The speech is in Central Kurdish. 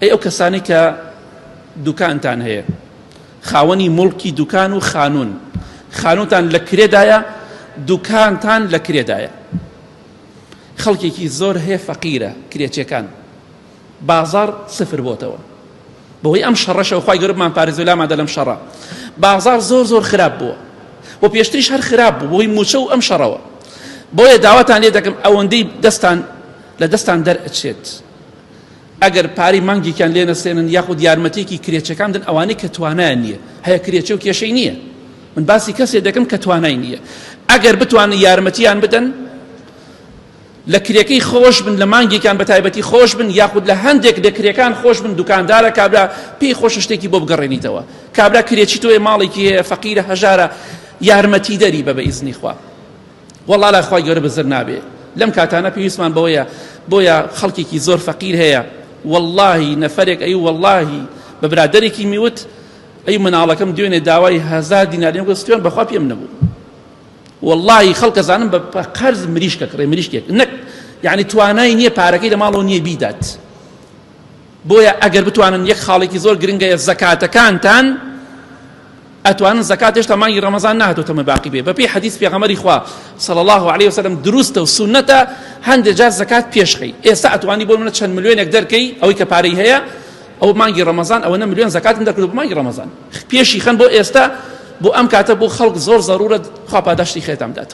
ئەی ئەو کەسانی کە دوکانتان هەیە، خاوەنی مڵکی دوکان و خانووتان لە کرێدایە، دوکانتان لە کرێدایە. خەڵکێکی زۆر هەیە فەقیرە، کرێچەکان، بازار سفر بۆتەوە بەهۆی ئەم شەڕەشەوە. خوای گەورەمان پارێزوو لامادە لەم شەڕە. بازار زۆر خراپ بووە، بۆ پێشتریش هەر خراپ بوو بۆی موچە و ئەم شەڕەوە. بۆیە داواتان لێ دەکەم ئەوەندەی لە دەستان دەرئەچێت، ئەگەر پارەی مانگێکیان لێ نەسێنن یاخود یارمەتێکی کرێچەکان بدەن، ئەوانەی کە توانایان نییە، هەیە کرێچە و کێشەی نییە، من باسی کەسێک دەکەم کە توانای نییە. ئەگەر بتوانن یارمەتیان بدەن، لە کرێکەی خۆش بن، لە مانگێکان بە تایبەتی خۆش بن، یاخود لە هەندێک لە کرێکان خۆش بن، دوکاندارە کابرا پێی خۆش شتێکی بۆ بگەڕێنیتەوە، کابرا کرێکی تۆیە ماڵێکی هەیە فەقیرە هەژارە، یارمەتی دەری بە ئیزنی خوا. وەڵڵا لای خوای گەورە بزر نابێ. لەم کاتانە پێویستمان بۆیە خەڵکێکی زۆر فەقیر هەیە، وەڵڵاهی نەفەرێک ئەی وەڵڵاهی بە برادەرێکی میوت ئەی مناڵەکەم دوێنێ داوای 1000 دیناری گوستوێن بەخوا پێم نەبوو، وەڵڵاهی خەڵک ئەزانم بە قەرز مریشکە کڕێ مریشکێک نەک، یعنی توانای نییە پارەکەی لە ماڵەوە نییە بیدات. بۆیە ئەگەر بتوانن یەک خاڵێکی زۆر گرنگە زەکاتەکانتان ئەتوانن زەکات هێشتا مانگی ڕەمەزان نهاتۆتەمە باقی بێ. بەپێی حەدیث پێغەمبەری خوا صلی الله عليه وسلم دروستە و سونەتە هەندێک جار زەکات پێشخەی. ئێستا ئەتوانی بۆ منە چەند ملیۆنێک دەرکەی ئەوەی کە پارەی هەیە، ئەو مانگی ڕەمەزان ئەوە ملیۆن زەکاتم دەرکرد بۆ مانگی ڕەمەزان، پێشی خەن بۆ ئێستا، بۆ ئەم کاتە بۆ خەڵک زۆر زەرورە، خوا پاداشتی خێتام دات.